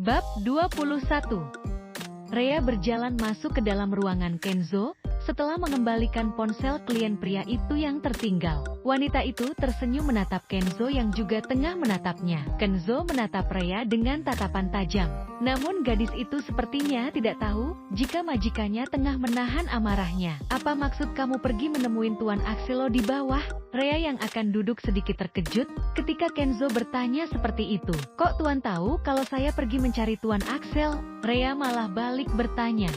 Bab 21. Rea berjalan masuk ke dalam ruangan Kenzo, setelah mengembalikan ponsel klien pria itu yang tertinggal. Wanita itu tersenyum menatap Kenzo yang juga tengah menatapnya. Kenzo menatap Rea dengan tatapan tajam. Namun gadis itu sepertinya tidak tahu jika majikannya tengah menahan amarahnya. "Apa maksud kamu pergi menemuin Tuan Axelo di bawah?" Rea yang akan duduk sedikit terkejut ketika Kenzo bertanya seperti itu. "Kok Tuan tahu kalau saya pergi mencari Tuan Axel?" Rea malah balik bertanya.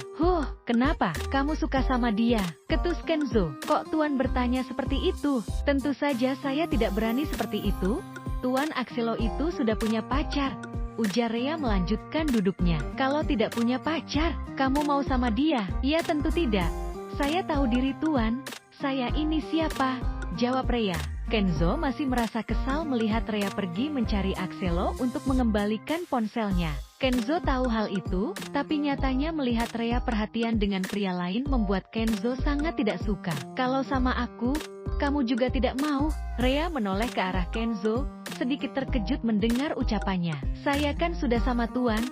Kenapa? Kamu suka sama dia?" ketus Kenzo. "Kok Tuan bertanya seperti itu?" "Tentu saja saya tidak berani seperti itu. Tuan Axelo itu sudah punya pacar," ujar Rea melanjutkan duduknya. "Kalau tidak punya pacar, kamu mau sama dia?" "Ya tentu tidak. Saya tahu diri Tuan. Saya ini siapa?" jawab Rea. Kenzo masih merasa kesal melihat Rea pergi mencari Axelo untuk mengembalikan ponselnya. Kenzo tahu hal itu, tapi nyatanya melihat Rea perhatian dengan pria lain membuat Kenzo sangat tidak suka. "Kalau sama aku, kamu juga tidak mau?" Rea menoleh ke arah Kenzo, sedikit terkejut mendengar ucapannya. "Saya kan sudah sama Tuan."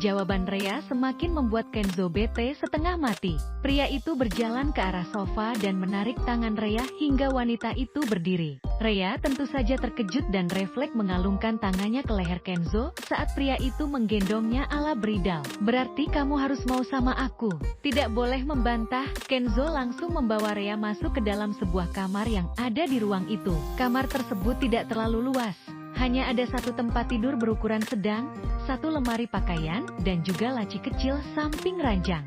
Jawaban Rea semakin membuat Kenzo bete setengah mati. Pria itu berjalan ke arah sofa dan menarik tangan Rea hingga wanita itu berdiri. Rea tentu saja terkejut dan refleks mengalungkan tangannya ke leher Kenzo saat pria itu menggendongnya ala beridal. "Berarti kamu harus mau sama aku." "Tidak boleh membantah." Kenzo langsung membawa Rea masuk ke dalam sebuah kamar yang ada di ruang itu. Kamar tersebut tidak terlalu luas. Hanya ada satu tempat tidur berukuran sedang, satu lemari pakaian, dan juga laci kecil samping ranjang.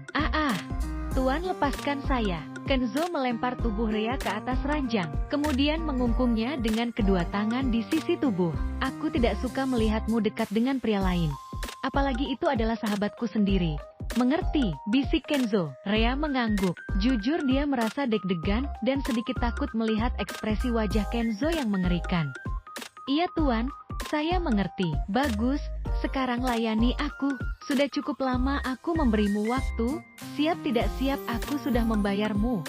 Tuan lepaskan saya." Kenzo melempar tubuh Rea ke atas ranjang, kemudian mengungkungnya dengan kedua tangan di sisi tubuh. "Aku tidak suka melihatmu dekat dengan pria lain. Apalagi itu adalah sahabatku sendiri." "Mengerti?" bisik Kenzo. Rea mengangguk. Jujur dia merasa deg-degan dan sedikit takut melihat ekspresi wajah Kenzo yang mengerikan. "Iya Tuan, saya mengerti." "Bagus, sekarang layani aku. Sudah cukup lama aku memberimu waktu, siap tidak siap aku sudah membayarmu."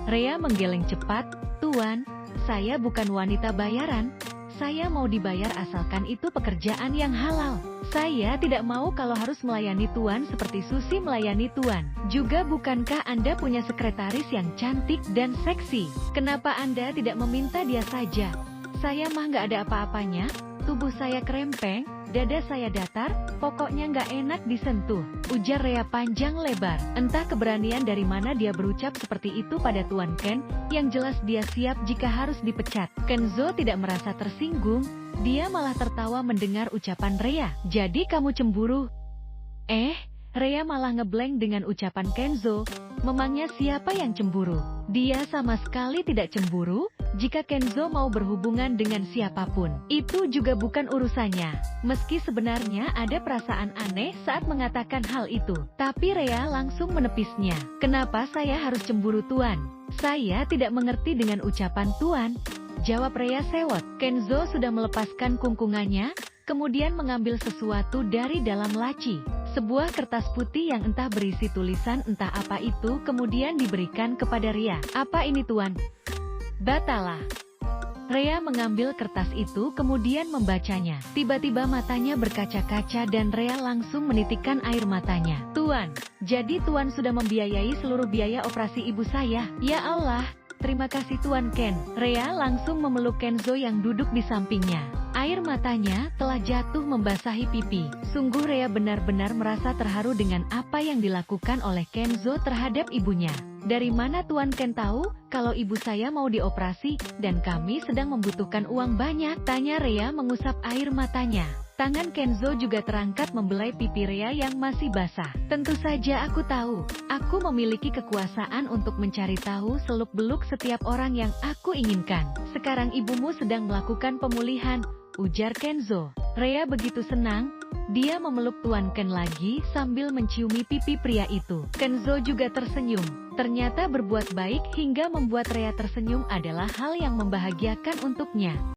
Rea menggeleng cepat. "Tuan, saya bukan wanita bayaran. Saya mau dibayar asalkan itu pekerjaan yang halal. Saya tidak mau kalau harus melayani Tuan seperti Susi melayani Tuan. Juga bukankah Anda punya sekretaris yang cantik dan seksi? Kenapa Anda tidak meminta dia saja? Saya mah nggak ada apa-apanya, tubuh saya kerempeng, dada saya datar, pokoknya nggak enak disentuh," ujar Rea panjang lebar. Entah keberanian dari mana dia berucap seperti itu pada Tuan Ken, yang jelas dia siap jika harus dipecat. Kenzo tidak merasa tersinggung, dia malah tertawa mendengar ucapan Rea. "Jadi kamu cemburu?" Rea malah ngeblank dengan ucapan Kenzo. Memangnya siapa yang cemburu? Dia sama sekali tidak cemburu. Jika Kenzo mau berhubungan dengan siapapun, itu juga bukan urusannya. Meski sebenarnya ada perasaan aneh saat mengatakan hal itu, tapi Rea langsung menepisnya. "Kenapa saya harus cemburu Tuan? Saya tidak mengerti dengan ucapan Tuan," jawab Rea sewot. Kenzo sudah melepaskan kungkungannya, kemudian mengambil sesuatu dari dalam laci. Sebuah kertas putih yang entah berisi tulisan entah apa itu kemudian diberikan kepada Rea. "Apa ini Tuan?" "Batalah." Rea mengambil kertas itu kemudian membacanya. Tiba-tiba matanya berkaca-kaca dan Rea langsung menitikkan air matanya. "Tuan, jadi Tuan sudah membiayai seluruh biaya operasi ibu saya?" "Ya Allah, terima kasih Tuan Ken." Rea langsung memeluk Kenzo yang duduk di sampingnya. Air matanya telah jatuh membasahi pipi. Sungguh Rea benar-benar merasa terharu dengan apa yang dilakukan oleh Kenzo terhadap ibunya. "Dari mana Tuan Ken tahu kalau ibu saya mau dioperasi dan kami sedang membutuhkan uang banyak?" tanya Rea mengusap air matanya. Tangan Kenzo juga terangkat membelai pipi Rea yang masih basah. "Tentu saja aku tahu. Aku memiliki kekuasaan untuk mencari tahu seluk-beluk setiap orang yang aku inginkan. Sekarang ibumu sedang melakukan pemulihan," ujar Kenzo. Rea begitu senang, dia memeluk Tuan Ken lagi sambil menciumi pipi pria itu. Kenzo juga tersenyum. Ternyata berbuat baik hingga membuat Rea tersenyum adalah hal yang membahagiakan untuknya.